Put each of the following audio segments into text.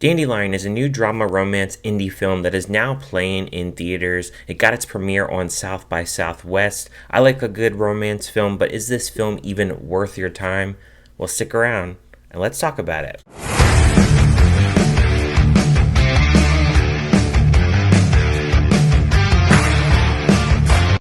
Dandelion is a new drama romance indie film that is now playing in theaters. It got its premiere on South by Southwest. I like a good romance film, but is this film even worth your time? Well, stick around and let's talk about it.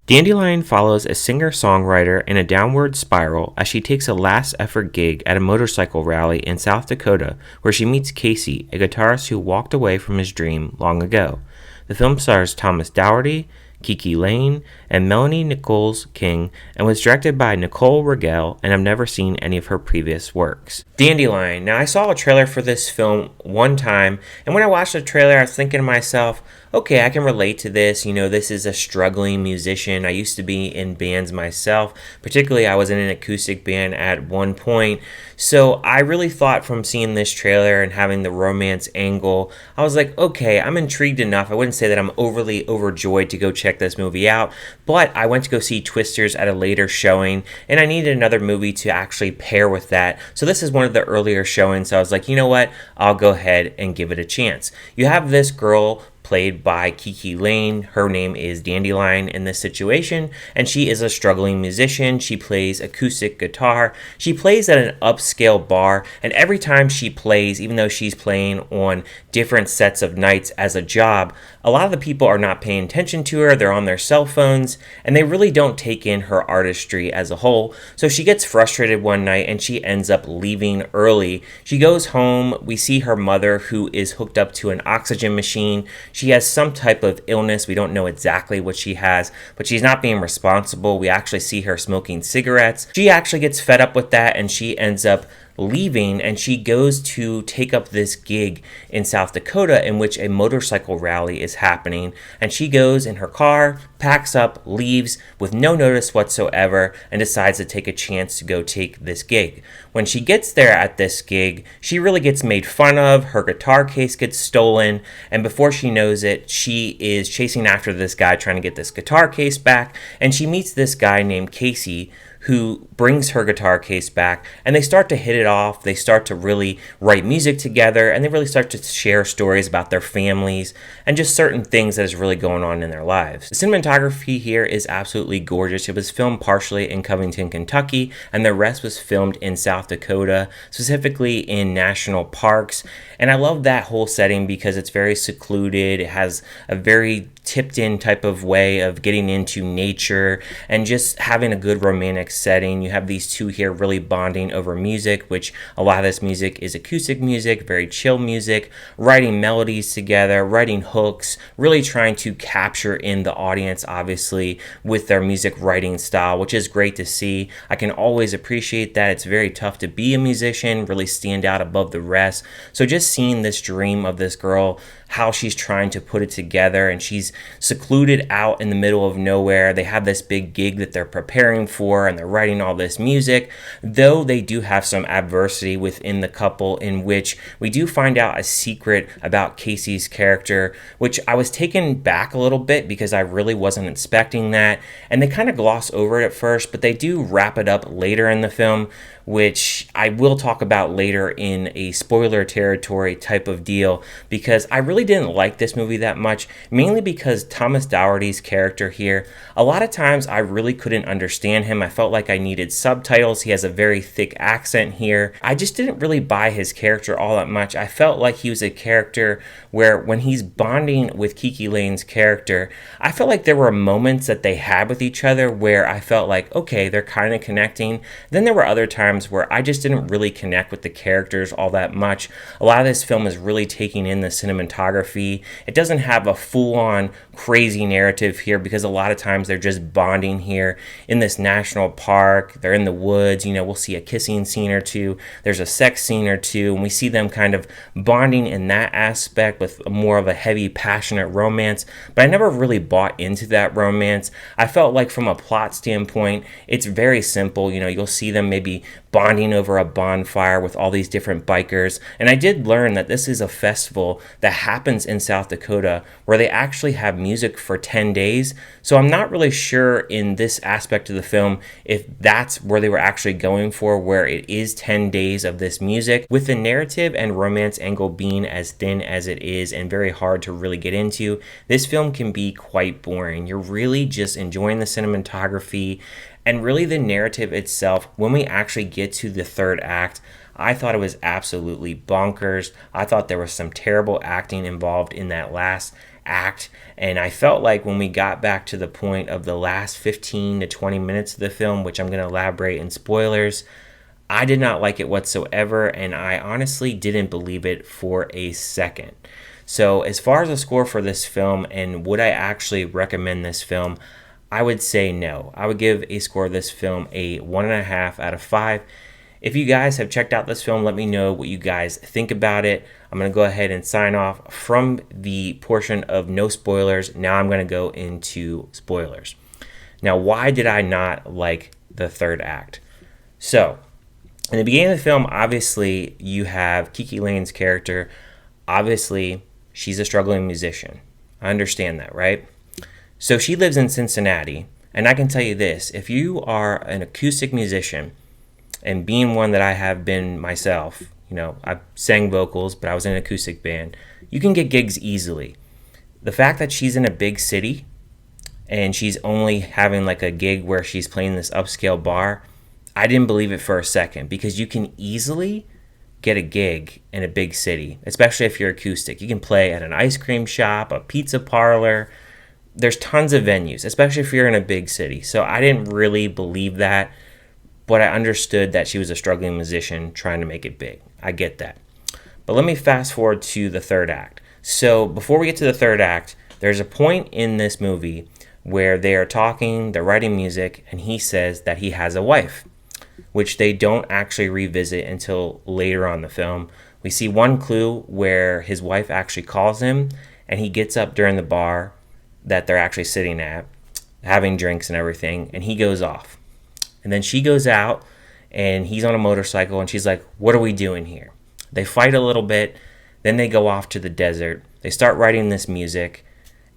Dandelion follows a singer-songwriter in a downward spiral as she takes a last-effort gig at a motorcycle rally in South Dakota where she meets Casey, a guitarist who walked away from his dream long ago. The film stars Thomas Doherty, KiKi Layne, and Melanie Nicholls-King, and was directed by Nicole Riegel, and I've never seen any of her previous works. Dandelion. Now, I saw a trailer for this film one time, and when I watched the trailer, I was thinking to myself, okay, I can relate to this. You know, this is a struggling musician. I used to be in bands myself. Particularly, I was in an acoustic band at one point. So I really thought from seeing this trailer and having the romance angle, I was like, okay, I'm intrigued enough. I wouldn't say that I'm overly overjoyed to go check this movie out, but I went to go see Twisters at a later showing, and I needed another movie to actually pair with that. So this is one of the earlier showings. So I was like, you know what? I'll go ahead and give it a chance. You have this girl played by KiKi Layne. Her name is Dandelion in this situation, and she is a struggling musician. She plays acoustic guitar. She plays at an upscale bar, and every time she plays, even though she's playing on different sets of nights as a job, a lot of the people are not paying attention to her. They're on their cell phones, and they really don't take in her artistry as a whole. So she gets frustrated one night, and she ends up leaving early. She goes home. We see her mother, who is hooked up to an oxygen machine. She has some type of illness. We don't know exactly what she has, but she's not being responsible. We actually see her smoking cigarettes. She actually gets fed up with that, and she ends up leaving, and she goes to take up this gig in South Dakota in which a motorcycle rally is happening, and she goes in her car, packs up, leaves with no notice whatsoever, and decides to take a chance to go take this gig. When she gets there at this gig, she really gets made fun of. Her guitar case gets stolen, and before she knows it, she is chasing after this guy trying to get this guitar case back, and she meets this guy named Casey, who brings her guitar case back, and they start to hit it off. They start to really write music together, and they really start to share stories about their families and just certain things that is really going on in their lives. The cinematography here is absolutely gorgeous. It was filmed partially in Covington, Kentucky, and the rest was filmed in South Dakota, specifically in national parks. And I love that whole setting because it's very secluded. It has a very tipped in type of way of getting into nature and just having a good romantic setting. You have these two here really bonding over music, which a lot of this music is acoustic music, very chill music, writing melodies together, writing hooks, really trying to capture in the audience, obviously, with their music writing style, which is great to see. I can always appreciate that. It's very tough to be a musician, really stand out above the rest. So just seeing this dream of this girl, how she's trying to put it together, and she's secluded out in the middle of nowhere. They have this big gig that they're preparing for, and they're writing all this music, though they do have some adversity within the couple, in which we do find out a secret about Casey's character, which I was taken back a little bit because I really wasn't expecting that, and they kind of gloss over it at first, but they do wrap it up later in the film, which I will talk about later in a spoiler territory type of deal, because I really didn't like this movie that much, mainly because Thomas Doherty's character here, a lot of times I really couldn't understand him. I felt like I needed subtitles. He has a very thick accent here. I just didn't really buy his character all that much. I felt like he was a character where when he's bonding with KiKi Layne's character, I felt like there were moments that they had with each other where I felt like, okay, they're kind of connecting. Then there were other times where I just didn't really connect with the characters all that much. A lot of this film is really taking in the cinematography. It doesn't have a full-on crazy narrative here because a lot of times they're just bonding here in this national park. They're in the woods. You know, we'll see a kissing scene or two. There's a sex scene or two, and we see them kind of bonding in that aspect with more of a heavy, passionate romance. But I never really bought into that romance. I felt like from a plot standpoint, it's very simple. You know, you'll see them maybe bonding over a bonfire with all these different bikers. And I did learn that this is a festival that happens in South Dakota where they actually have music for 10 days. So I'm not really sure in this aspect of the film if that's where they were actually going for, where it is 10 days of this music. With the narrative and romance angle being as thin as it is and very hard to really get into, this film can be quite boring. You're really just enjoying the cinematography and really the narrative itself. When we actually get to the third act, I thought it was absolutely bonkers. I thought there was some terrible acting involved in that last act, and I felt like when we got back to the point of the last 15 to 20 minutes of the film, which I'm going to elaborate in spoilers, I did not like it whatsoever, and I honestly didn't believe it for a second. So as far as the score for this film and would I actually recommend this film, I would say no. I would give a score of this film a 1.5 out of 5. If you guys have checked out this film, let me know what you guys think about it. I'm going to go ahead and sign off from the portion of no spoilers. Now I'm going to go into spoilers. Now, why did I not like the third act? So, in the beginning of the film, obviously, you have KiKi Layne's character. Obviously, she's a struggling musician. I understand that, right? So she lives in Cincinnati, and I can tell you this, if you are an acoustic musician, and being one that I have been myself, I sang vocals, but I was in an acoustic band, you can get gigs easily. The fact that she's in a big city, and she's only having like a gig where she's playing this upscale bar, I didn't believe it for a second, because you can easily get a gig in a big city, especially if you're acoustic. You can play at an ice cream shop, a pizza parlor. There's tons of venues, especially if you're in a big city. So I didn't really believe that, but I understood that she was a struggling musician trying to make it big. I get that. But let me fast forward to the third act. So before we get to the third act, there's a point in this movie where they are talking, they're writing music, and he says that he has a wife, which they don't actually revisit until later on in the film. We see one clue where his wife actually calls him, and he gets up during the bar that they're actually sitting at, having drinks and everything, and he goes off. And then she goes out, and he's on a motorcycle, and she's like, "What are we doing here?" They fight a little bit, then they go off to the desert. They start writing this music,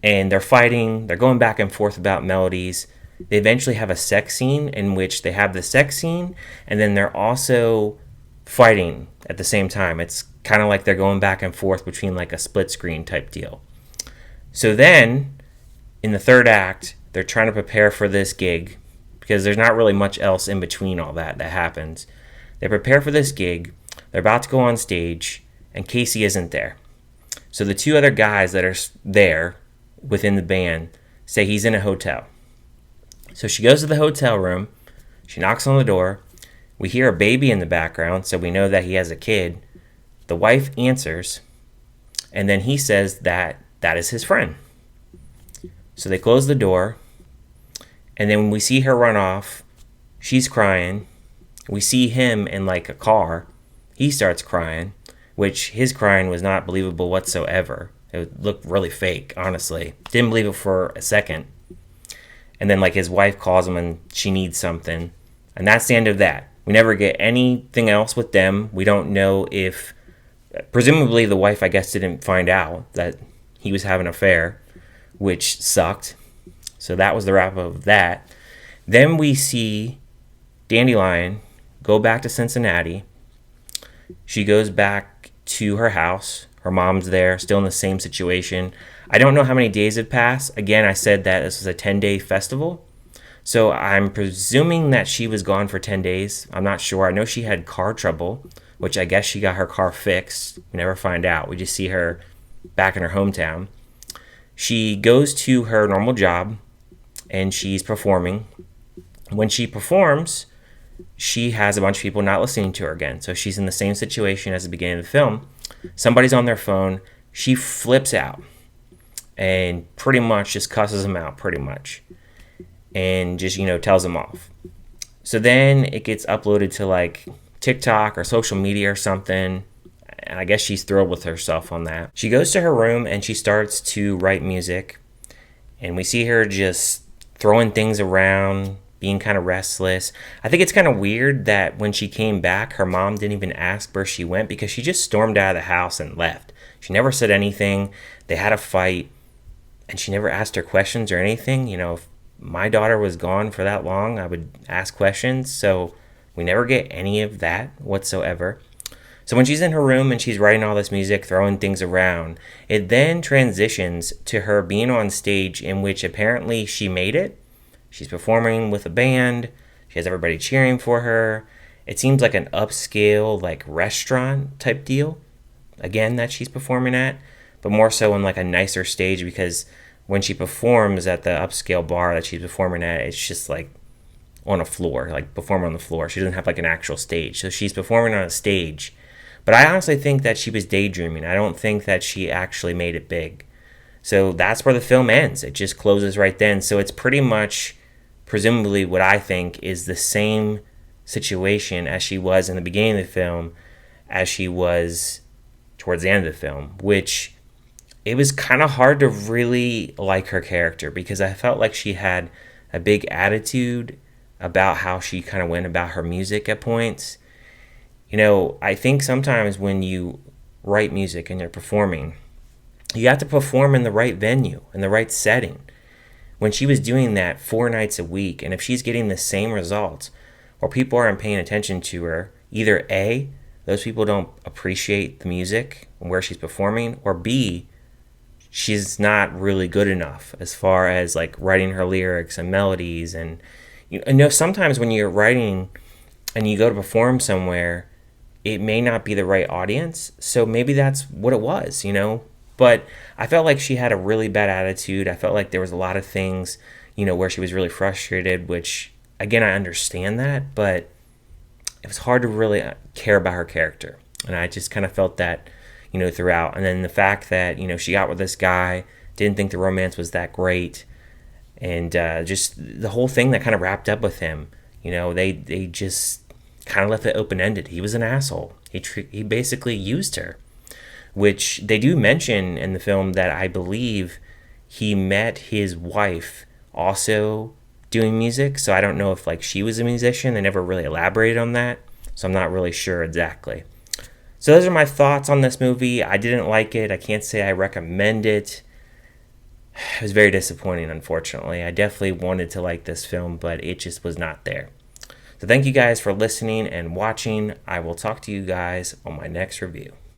and they're fighting, they're going back and forth about melodies. They eventually have a sex scene in which they have the sex scene, and then they're also fighting at the same time. It's kind of like they're going back and forth between like a split screen type deal. So then, in the third act, they're trying to prepare for this gig because there's not really much else in between all that happens. They prepare for this gig, they're about to go on stage, and Casey isn't there. So the two other guys that are there within the band say he's in a hotel. So she goes to the hotel room, she knocks on the door, we hear a baby in the background, so we know that he has a kid. The wife answers, and then he says that is his friend. So they close the door, and then when we see her run off, she's crying. We see him in like a car. He starts crying, which his crying was not believable whatsoever. It looked really fake, honestly. Didn't believe it for a second. And then like his wife calls him and she needs something. And that's the end of that. We never get anything else with them. We don't know if, presumably the wife, I guess, didn't find out that he was having an affair, which sucked. So that was the wrap up of that. Then we see Dandelion go back to Cincinnati. She goes back to her house. Her mom's there, still in the same situation. I don't know how many days have passed. Again, I said that this was a 10-day festival. So I'm presuming that she was gone for 10 days. I'm not sure. I know she had car trouble, which I guess she got her car fixed. We never find out. We just see her back in her hometown. She goes to her normal job, and she's performing. When she performs, she has a bunch of people not listening to her again. So she's in the same situation as the beginning of the film. Somebody's on their phone. She flips out and pretty much just cusses them out, pretty much. And just, tells them off. So then it gets uploaded to like TikTok or social media or something. And I guess she's thrilled with herself on that. She goes to her room and she starts to write music. And we see her just throwing things around, being kind of restless. I think it's kind of weird that when she came back, her mom didn't even ask where she went because she just stormed out of the house and left. She never said anything. They had a fight, and she never asked her questions or anything. If my daughter was gone for that long, I would ask questions. So we never get any of that whatsoever. So when she's in her room and she's writing all this music, throwing things around, it then transitions to her being on stage in which apparently she made it. She's performing with a band. She has everybody cheering for her. It seems like an upscale, like restaurant type deal, again, that she's performing at, but more so on like a nicer stage, because when she performs at the upscale bar that she's performing at, it's just like on a floor, like performing on the floor. She doesn't have like an actual stage. So she's performing on a stage. But I honestly think that she was daydreaming. I don't think that she actually made it big. So that's where the film ends. It just closes right then. So it's pretty much, presumably, what I think is the same situation as she was in the beginning of the film as she was towards the end of the film, which it was kind of hard to really like her character because I felt like she had a big attitude about how she kind of went about her music at points. I think sometimes when you write music and you're performing, you have to perform in the right venue, in the right setting. When she was doing that 4 nights a week, and if she's getting the same results, or people aren't paying attention to her, either A, those people don't appreciate the music and where she's performing, or B, she's not really good enough as far as like writing her lyrics and melodies. And sometimes when you're writing and you go to perform somewhere, it may not be the right audience. So maybe that's what it was, But I felt like she had a really bad attitude. I felt like there was a lot of things, where she was really frustrated, which, again, I understand that, but it was hard to really care about her character. And I just kind of felt that, throughout. And then the fact that, she got with this guy, didn't think the romance was that great, and just the whole thing that kind of wrapped up with him, they just kind of left it open-ended. He was an asshole. He basically used her, which they do mention in the film that I believe he met his wife also doing music. So I don't know if like she was a musician. They never really elaborated on that. So I'm not really sure exactly. So those are my thoughts on this movie. I didn't like it. I can't say I recommend it. It was very disappointing, unfortunately. I definitely wanted to like this film, but it just was not there. So thank you guys for listening and watching. I will talk to you guys on my next review.